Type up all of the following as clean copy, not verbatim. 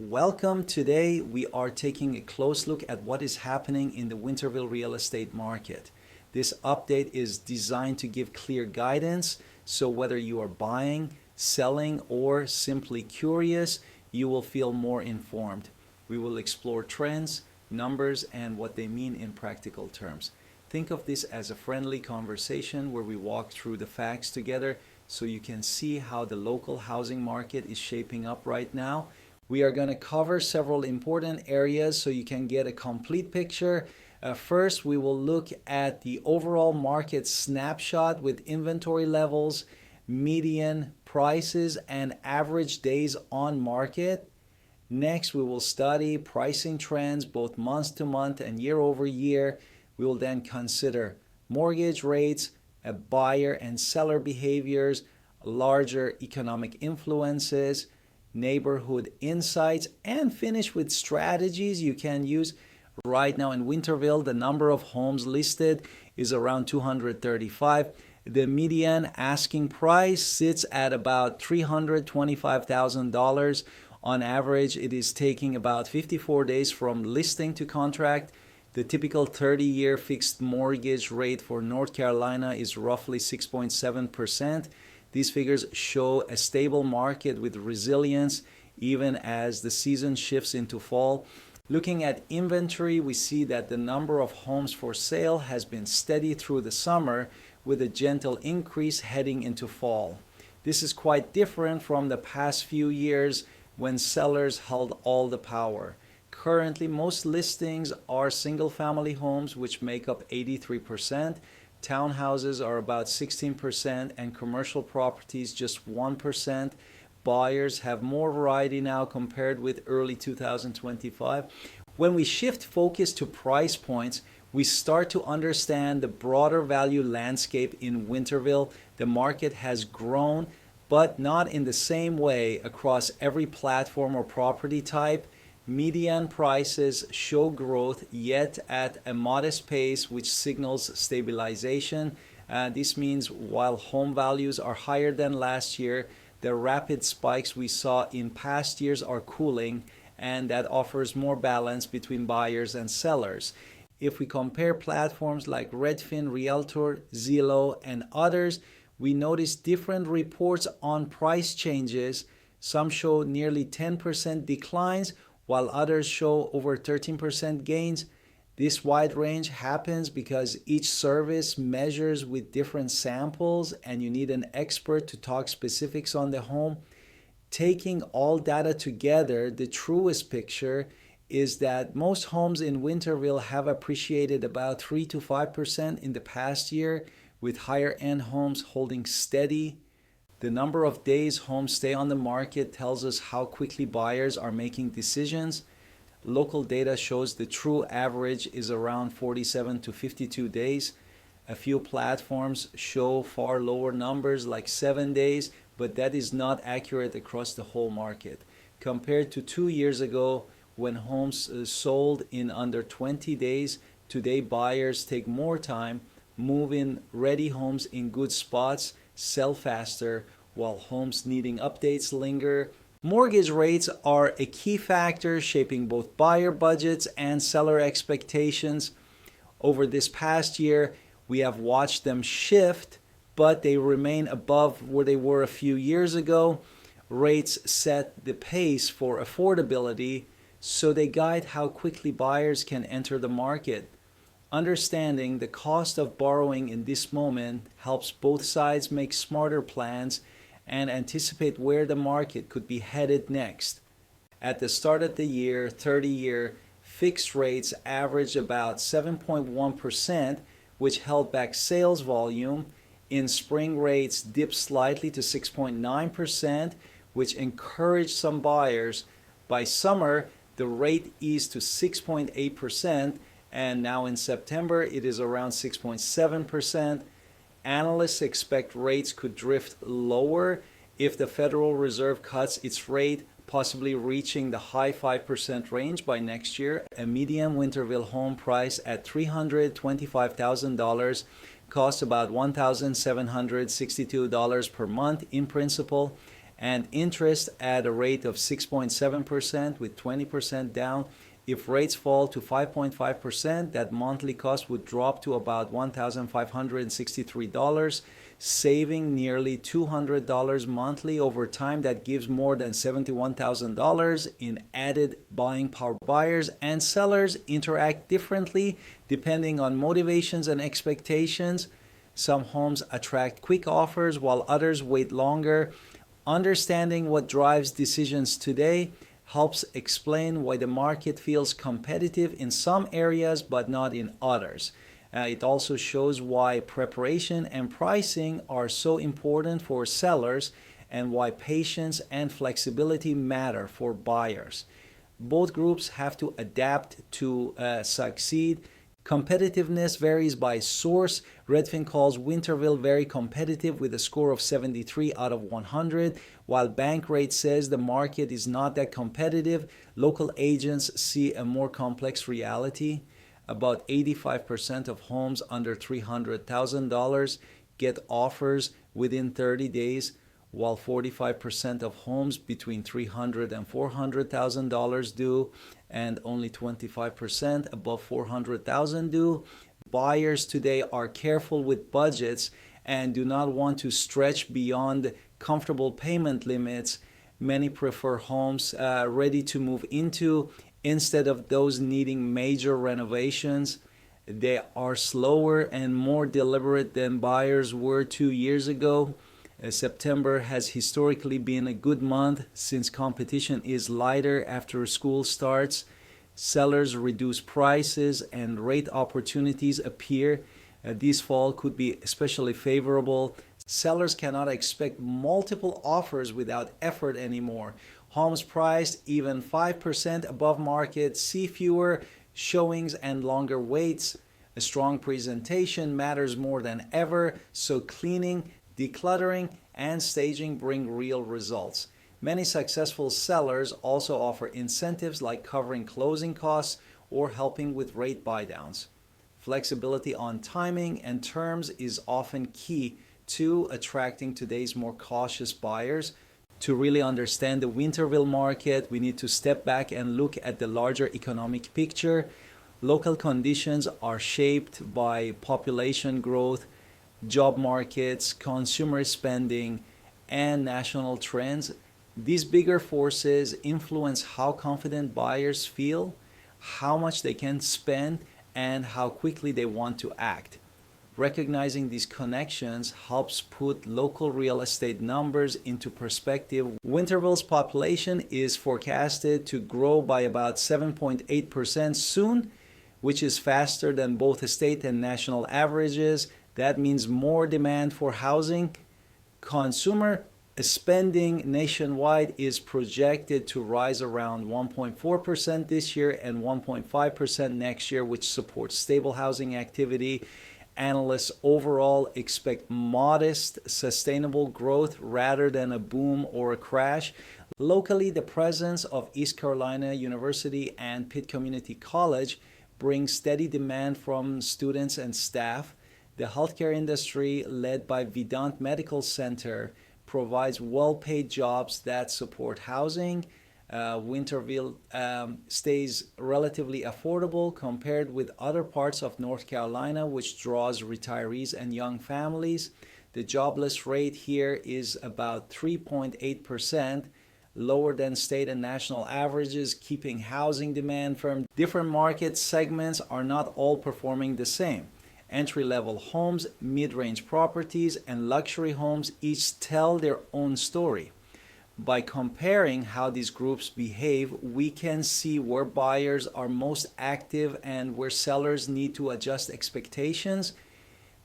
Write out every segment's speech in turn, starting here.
Welcome. Today we are taking a close look at what is happening in the Winterville real estate market. This update is designed to give clear guidance, so whether you are buying, selling, or simply curious, you will feel more informed. We will explore trends, numbers, and what they mean in practical terms. Think of this as a friendly conversation where we walk through the facts together so you can see how the local housing market is shaping up right now. We are going to cover several important areas so you can get a complete picture. First, we will look at the overall market snapshot with inventory levels, median prices, and average days on market. Next, we will study pricing trends both month to month and year over year. We will then consider mortgage rates, buyer and seller behaviors, larger economic influences, neighborhood insights, and finish with strategies you can use. Right now in Winterville, the number of homes listed is around 235. The median asking price sits at about $325,000. On average, it is taking about 54 days from listing to contract. The typical 30-year fixed mortgage rate for North Carolina is roughly 6.7%. These figures show a stable market with resilience even as the season shifts into fall. Looking at inventory, we see that the number of homes for sale has been steady through the summer with a gentle increase heading into fall. This is quite different from the past few years when sellers held all the power. Currently, most listings are single-family homes, which make up 83%. Townhouses are about 16%, and commercial properties just 1%. Buyers have more variety now compared with early 2025. When we shift focus to price points, we start to understand the broader value landscape in Winterville. The market has grown, but not in the same way across every platform or property type. Median prices show growth, yet at a modest pace, which signals stabilization. This means while home values are higher than last year, the rapid spikes we saw in past years are cooling, and that offers more balance between buyers and sellers. If we compare platforms like Redfin, Realtor, Zillow, and others, we notice different reports on price changes. Some show nearly 10% declines, while others show over 13% gains. This wide range happens because each service measures with different samples and you need an expert to talk specifics on the home. Taking all data together, the truest picture is that most homes in Winterville have appreciated about 3 to 5% in the past year, with higher end homes holding steady. The number of days homes stay on the market tells us how quickly buyers are making decisions. Local data shows the true average is around 47 to 52 days. A few platforms show far lower numbers like 7 days, but that is not accurate across the whole market. Compared to 2 years ago, when homes sold in under 20 days, today buyers take more time, move in ready homes in good spots, sell faster, while homes needing updates linger. Mortgage rates are a key factor shaping both buyer budgets and seller expectations. Over this past year, we have watched them shift, but they remain above where they were a few years ago. Rates set the pace for affordability, so they guide how quickly buyers can enter the market. Understanding the cost of borrowing in this moment helps both sides make smarter plans and anticipate where the market could be headed next. At the start of the year, 30-year fixed rates averaged about 7.1%, which held back sales volume. In spring, rates dipped slightly to 6.9%, which encouraged some buyers. By summer, the rate eased to 6.8%, and now in September it is around 6.7%. Analysts expect rates could drift lower if the Federal Reserve cuts its rate, possibly reaching the high 5% range by next year. A median Winterville home price at $325,000 costs about $1,762 per month in principal, and interest at a rate of 6.7% with 20% down. If rates fall to 5.5%, that monthly cost would drop to about $1,563, saving nearly $200 monthly over time. That gives more than $71,000 in added buying power. Buyers and sellers interact differently depending on motivations and expectations. Some homes attract quick offers while others wait longer. Understanding what drives decisions today helps explain why the market feels competitive in some areas but not in others. It also shows why preparation and pricing are so important for sellers and why patience and flexibility matter for buyers. Both groups have to adapt to succeed. Competitiveness varies by source. Redfin calls Winterville very competitive with a score of 73 out of 100, while Bankrate says the market is not that competitive. Local agents see a more complex reality. About 85% of homes under $300,000 get offers within 30 days, while 45% of homes between $300,000 and $400,000 do, and only 25% above $400,000 do. Buyers today are careful with budgets and do not want to stretch beyond comfortable payment limits. Many prefer homes ready to move into instead of those needing major renovations. They are slower and more deliberate than buyers were 2 years ago. September has historically been a good month since competition is lighter after school starts. Sellers reduce prices and rate opportunities appear. This fall could be especially favorable. Sellers cannot expect multiple offers without effort anymore. Homes priced even 5% above market see fewer showings and longer waits. A strong presentation matters more than ever, so cleaning, decluttering, and staging bring real results. Many successful sellers also offer incentives like covering closing costs or helping with rate buydowns. Flexibility on timing and terms is often key to attracting today's more cautious buyers. To really understand the Winterville market, we need to step back and look at the larger economic picture. Local conditions are shaped by population growth, job markets, consumer spending, and national trends. These bigger forces influence how confident buyers feel, how much they can spend, and how quickly they want to act. Recognizing these connections helps put local real estate numbers into perspective. Winterville's population is forecasted to grow by about 7.8% soon, which is faster than both the state and national averages. That means more demand for housing. Consumer spending nationwide is projected to rise around 1.4% this year and 1.5% next year, which supports stable housing activity. Analysts overall expect modest, sustainable growth rather than a boom or a crash. Locally, the presence of East Carolina University and Pitt Community College brings steady demand from students and staff. The healthcare industry, led by Vidant Medical Center, provides well-paid jobs that support housing. Winterville stays relatively affordable compared with other parts of North Carolina, which draws retirees and young families. The jobless rate here is about 3.8%, lower than state and national averages, keeping housing demand firm. Different market segments are not all performing the same. Entry-level homes, mid-range properties, and luxury homes each tell their own story. By comparing how these groups behave, we can see where buyers are most active and where sellers need to adjust expectations.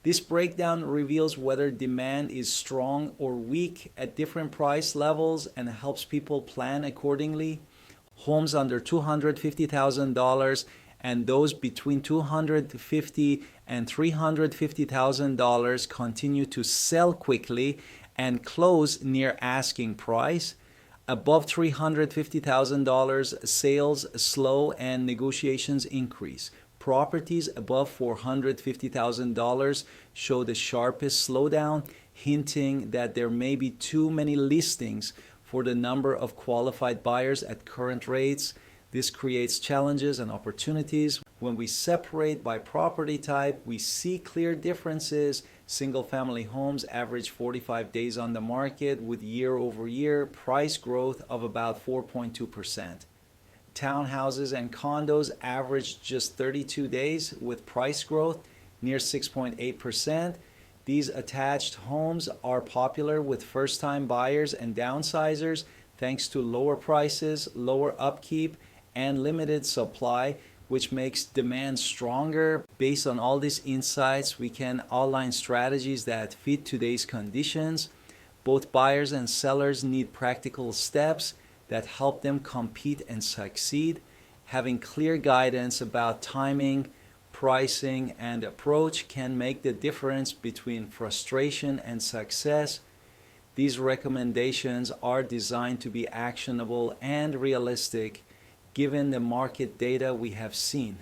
This breakdown reveals whether demand is strong or weak at different price levels and helps people plan accordingly. Homes under $250,000 and those between $250,000 and $350,000 continue to sell quickly and close near asking price. Above $350,000, sales slow and negotiations increase. Properties above $450,000 show the sharpest slowdown, hinting that there may be too many listings for the number of qualified buyers at current rates. This creates challenges and opportunities. When we separate by property type, we see clear differences. Single-family homes average 45 days on the market with year-over-year price growth of about 4.2%. Townhouses and condos average just 32 days with price growth near 6.8%. These attached homes are popular with first-time buyers and downsizers thanks to lower prices, lower upkeep, and limited supply, which makes demand stronger. Based on all these insights, we can outline strategies that fit today's conditions. Both buyers and sellers need practical steps that help them compete and succeed. Having clear guidance about timing, pricing, and approach can make the difference between frustration and success. These recommendations are designed to be actionable and realistic given the market data we have seen.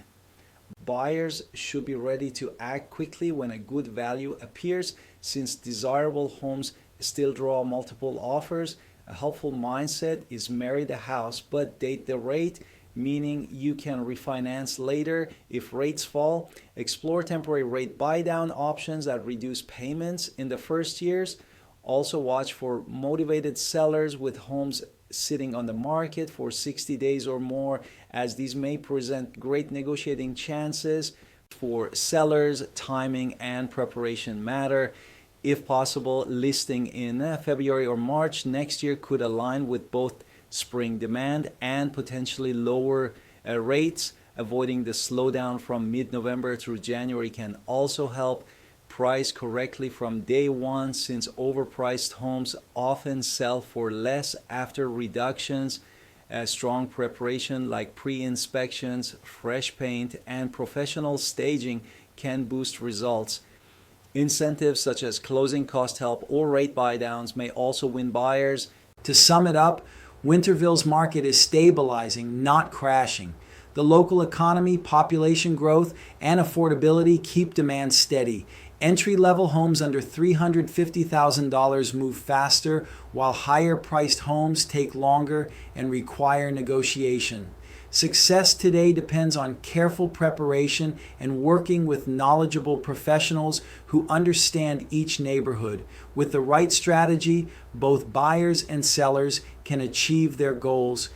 Buyers should be ready to act quickly when a good value appears, since desirable homes still draw multiple offers. A helpful mindset is marry the house but date the rate, meaning you can refinance later if rates fall. Explore temporary rate buy-down options that reduce payments in the first years. Also watch for motivated sellers with homes sitting on the market for 60 days or more, as these may present great negotiating chances. For sellers, timing and preparation matter. If possible, listing in February or March next year could align with both spring demand and potentially lower rates. Avoiding the slowdown from mid-November through January can also help. Price correctly from day one, since overpriced homes often sell for less after reductions. Strong preparation like pre-inspections, fresh paint, and professional staging can boost results. Incentives such as closing cost help or rate buy-downs may also win buyers. To sum it up, Winterville's market is stabilizing, not crashing. The local economy, population growth, and affordability keep demand steady. Entry-level homes under $350,000 move faster, while higher-priced homes take longer and require negotiation. Success today depends on careful preparation and working with knowledgeable professionals who understand each neighborhood. With the right strategy, both buyers and sellers can achieve their goals.